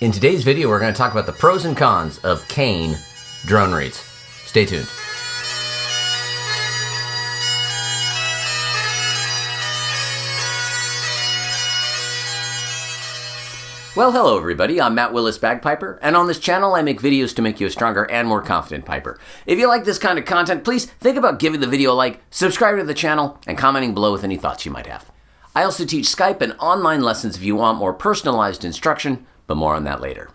In today's video, we're going to talk about the pros and cons of cane drone reeds. Stay tuned. Well, hello everybody, I'm Matt Willis Bagpiper, and on this channel I make videos to make you a stronger and more confident piper. If you like this kind of content, please think about giving the video a like, subscribing to the channel, and commenting below with any thoughts you might have. I also teach Skype and online lessons if you want more personalized instruction, but more on that later.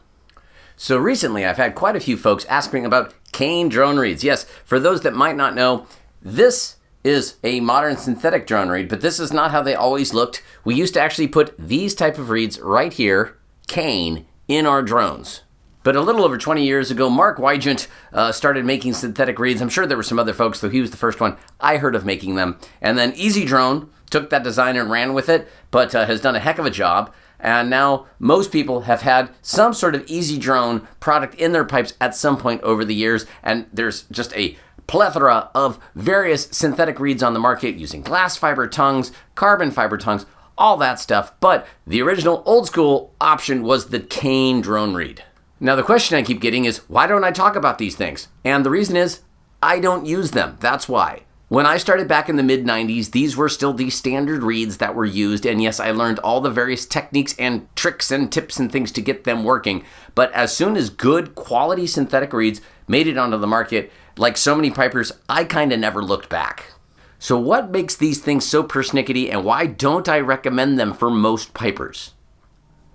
So recently I've had quite a few folks asking about cane drone reeds. Yes, for those that might not know, this is a modern synthetic drone reed, but this is not how they always looked. We used to actually put these type of reeds right here, cane, in our drones. But a little over 20 years ago, Mark Wygant started making synthetic reeds. I'm sure there were some other folks, though he was the first one I heard of making them. And then Easy Drone took that design and ran with it, but has done a heck of a job. And now most people have had some sort of Easy Drone product in their pipes at some point over the years. And there's just a plethora of various synthetic reeds on the market using glass fiber tongues, carbon fiber tongues, all that stuff. But the original old school option was the cane drone reed. Now the question I keep getting is, why don't I talk about these things? And the reason is, I don't use them. That's why. When I started back in the mid-90s, these were still the standard reeds that were used. And yes, I learned all the various techniques and tricks and tips and things to get them working. But as soon as good quality synthetic reeds made it onto the market, like so many pipers, I kind of never looked back. So what makes these things so persnickety, and why don't I recommend them for most pipers?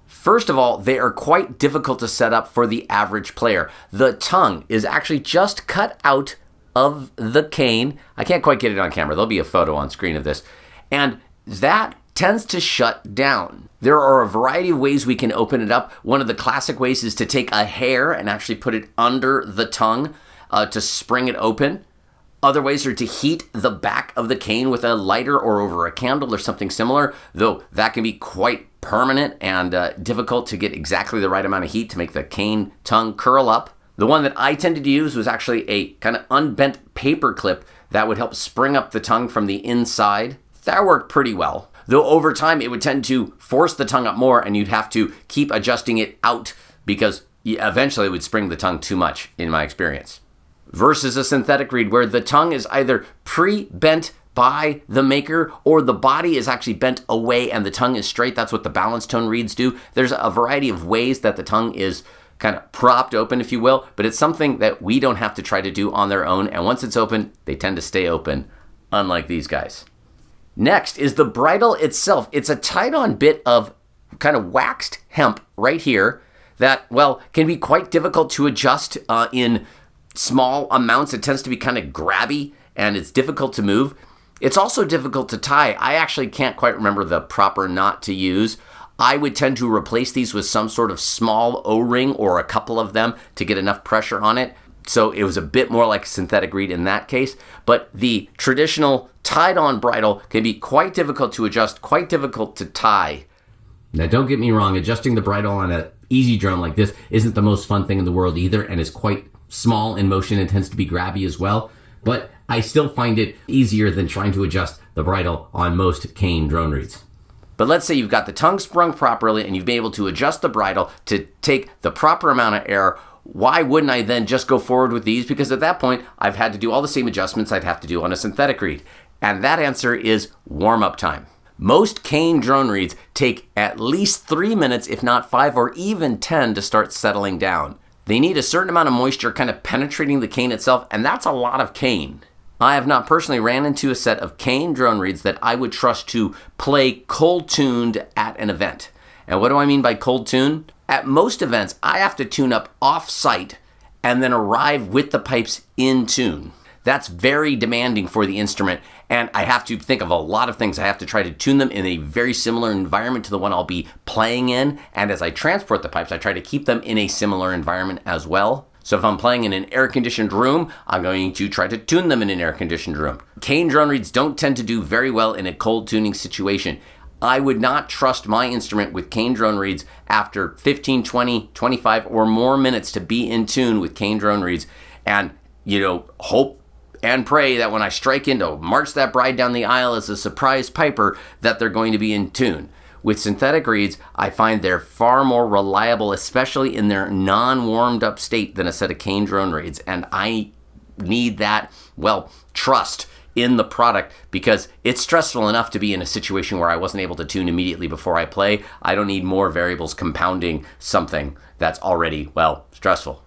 First of all, they are quite difficult to set up for the average player. The tongue is actually just cut out of the cane. I can't quite get it on camera. There'll be a photo on screen of this. And that tends to shut down. There are a variety of ways we can open it up. One of the classic ways is to take a hair and actually put it under the tongue to spring it open. Other ways are to heat the back of the cane with a lighter or over a candle or something similar, though that can be quite permanent and difficult to get exactly the right amount of heat to make the cane tongue curl up. The one that I tended to use was actually a kind of unbent paper clip that would help spring up the tongue from the inside. That worked pretty well, though over time it would tend to force the tongue up more and you'd have to keep adjusting it out because eventually it would spring the tongue too much, in my experience. Versus a synthetic reed where the tongue is either pre-bent by the maker or the body is actually bent away and the tongue is straight. That's what the balance tone reeds do. There's a variety of ways that the tongue is kind of propped open, if you will, but it's something that we don't have to try to do on their own. And once it's open, they tend to stay open, unlike these guys. Next is the bridle itself. It's a tied-on bit of kind of waxed hemp right here that, well, can be quite difficult to adjust in small amounts. It tends to be kind of grabby and it's difficult to move. It's also difficult to tie. I actually can't quite remember the proper knot to use. I would tend to replace these with some sort of small O-ring or a couple of them to get enough pressure on it. So it was a bit more like a synthetic reed in that case. But the traditional tied-on bridle can be quite difficult to adjust, quite difficult to tie. Now don't get me wrong, adjusting the bridle on an Easy Drone like this isn't the most fun thing in the world either, and is quite small in motion and tends to be grabby as well. But I still find it easier than trying to adjust the bridle on most cane drone reeds. But let's say you've got the tongue sprung properly and you've been able to adjust the bridle to take the proper amount of air. Why wouldn't I then just go forward with these? Because at that point, I've had to do all the same adjustments I'd have to do on a synthetic reed. And that answer is warm-up time. Most cane drone reeds take at least 3 minutes, if not 5 or even 10, to start settling down. They need a certain amount of moisture kind of penetrating the cane itself, and that's a lot of cane. I have not personally ran into a set of cane drone reeds that I would trust to play cold tuned at an event. And what do I mean by cold tuned? At most events, I have to tune up off-site and then arrive with the pipes in tune. That's very demanding for the instrument, and I have to think of a lot of things. I have to try to tune them in a very similar environment to the one I'll be playing in, and as I transport the pipes, I try to keep them in a similar environment as well. So if I'm playing in an air-conditioned room, I'm going to try to tune them in an air-conditioned room. Cane drone reeds don't tend to do very well in a cold tuning situation. I would not trust my instrument with cane drone reeds after 15, 20, 25 or more minutes to be in tune with cane drone reeds and, hope and pray that when I strike in to march that bride down the aisle as a surprise piper that they're going to be in tune. with synthetic reeds, I find they're far more reliable, especially in their non-warmed up state, than a set of cane drone reeds. And I need that, well, trust in the product, because it's stressful enough to be in a situation where I wasn't able to tune immediately before I play. I don't need more variables compounding something that's already, well, stressful.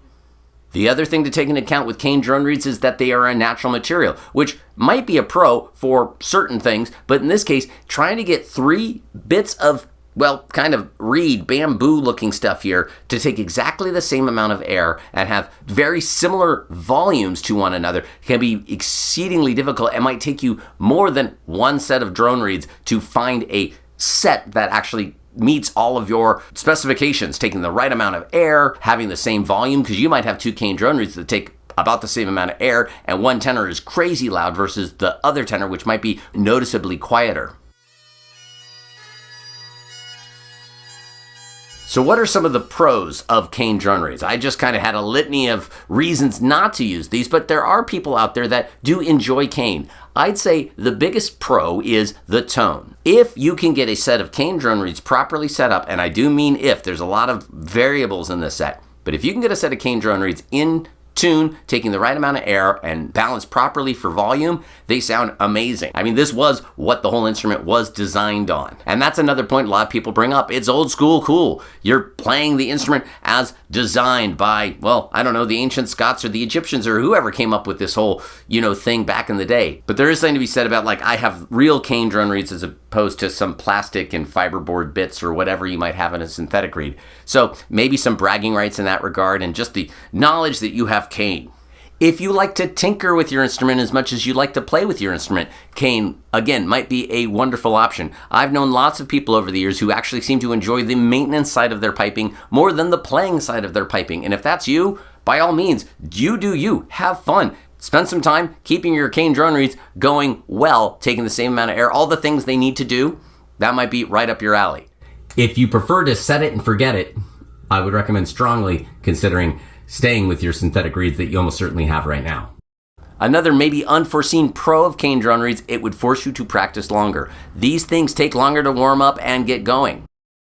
The other thing to take into account with cane drone reeds is that they are a natural material, which might be a pro for certain things, but in this case, trying to get 3 bits of, well, kind of reed, bamboo looking stuff here to take exactly the same amount of air and have very similar volumes to one another can be exceedingly difficult. It might take you more than one set of drone reeds to find a set that actually meets all of your specifications, taking the right amount of air, having the same volume, because you might have 2 cane drone reeds that take about the same amount of air, and one tenor is crazy loud versus the other tenor, which might be noticeably quieter. So what are some of the pros of cane drone reeds? I just kind of had a litany of reasons not to use these, but there are people out there that do enjoy cane. I'd say the biggest pro is the tone. If you can get a set of cane drone reeds properly set up, and I do mean if, there's a lot of variables in this set, but if you can get a set of cane drone reeds in tune, taking the right amount of air and balanced properly for volume, they sound amazing. I mean, this was what the whole instrument was designed on. And that's another point a lot of people bring up. It's old school cool. You're playing the instrument as designed by, well, I don't know, the ancient Scots or the Egyptians or whoever came up with this whole, thing back in the day. But there is something to be said about, like, I have real cane drone reeds as opposed to some plastic and fiberboard bits or whatever you might have in a synthetic reed. So maybe some bragging rights in that regard, and just the knowledge that you have cane. If you like to tinker with your instrument as much as you like to play with your instrument, cane, again, might be a wonderful option. I've known lots of people over the years who actually seem to enjoy the maintenance side of their piping more than the playing side of their piping. And if that's you, by all means, you do you. Have fun. Spend some time keeping your cane drone reeds going well, taking the same amount of air, all the things they need to do. That might be right up your alley. If you prefer to set it and forget it, I would recommend strongly considering staying with your synthetic reeds that you almost certainly have right now. Another maybe unforeseen pro of cane drone reeds, it would force you to practice longer. These things take longer to warm up and get going.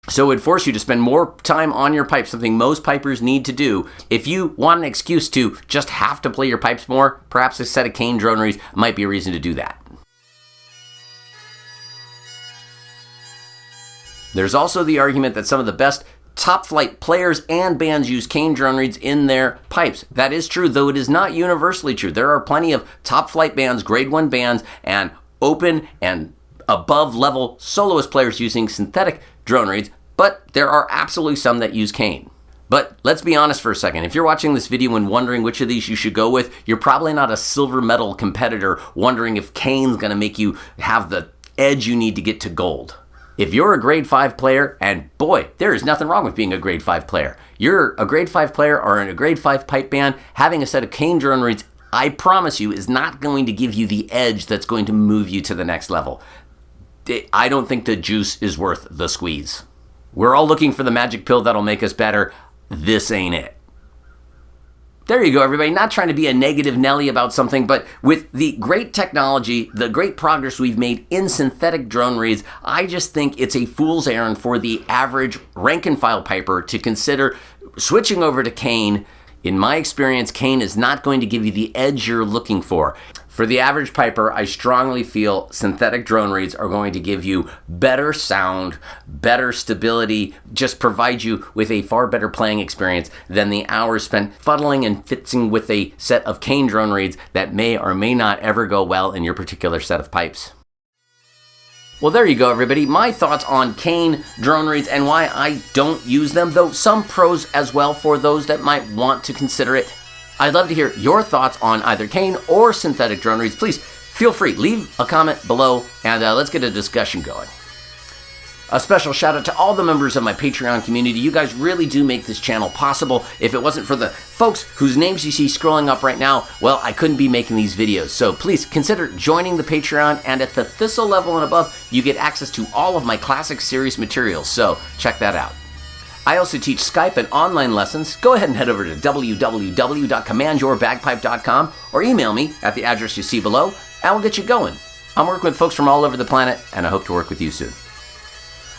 So it would force you to spend more time on your pipes, something most pipers need to do. If you want an excuse to just have to play your pipes more, perhaps a set of cane drone reeds might be a reason to do that. There's also the argument that some of the best top flight players and bands use cane drone reeds in their pipes. That is true, though it is not universally true. There are plenty of top flight bands, grade 1 bands, and open and above level soloist players using synthetic drone reeds, but there are absolutely some that use cane. But let's be honest for a second. If you're watching this video and wondering which of these you should go with, you're probably not a silver medal competitor wondering if cane's gonna make you have the edge you need to get to gold. If you're a grade 5 player, and boy, there is nothing wrong with being a grade 5 player. You're a grade 5 player or in a grade 5 pipe band, having a set of cane drone reeds, I promise you, is not going to give you the edge that's going to move you to the next level. I don't think the juice is worth the squeeze. We're all looking for the magic pill that'll make us better. This ain't it. There you go, everybody. Not trying to be a negative Nelly about something, but with the great technology, the great progress we've made in synthetic drone reeds, I just think it's a fool's errand for the average rank and file piper to consider switching over to cane. In my experience, cane is not going to give you the edge you're looking for. For the average piper, I strongly feel synthetic drone reeds are going to give you better sound, better stability, just provide you with a far better playing experience than the hours spent fuddling and fitzing with a set of cane drone reeds that may or may not ever go well in your particular set of pipes. Well, there you go, everybody. My thoughts on cane drone reeds and why I don't use them, though some pros as well for those that might want to consider it. I'd love to hear your thoughts on either cane or synthetic drone reeds. Please feel free, leave a comment below, and let's get a discussion going. A special shout out to all the members of my Patreon community. You guys really do make this channel possible. If it wasn't for the folks whose names you see scrolling up right now, well, I couldn't be making these videos. So please consider joining the Patreon, and at the Thistle level and above, you get access to all of my classic series materials. So check that out. I also teach Skype and online lessons. Go ahead and head over to www.commandyourbagpipe.com or email me at the address you see below, and we'll get you going. I'm working with folks from all over the planet, and I hope to work with you soon.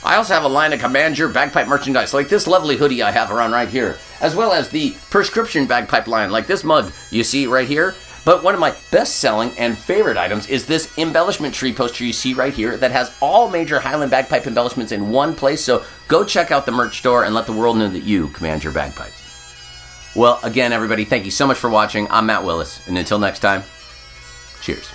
I also have a line of Command Your Bagpipe merchandise, like this lovely hoodie I have around right here, as well as the prescription bagpipe line, like this mug you see right here. But one of my best-selling and favorite items is this embellishment tree poster you see right here that has all major Highland bagpipe embellishments in one place, so go check out the merch store and let the world know that you command your bagpipe. Well, again, everybody, thank you so much for watching. I'm Matt Willis, and until next time, cheers.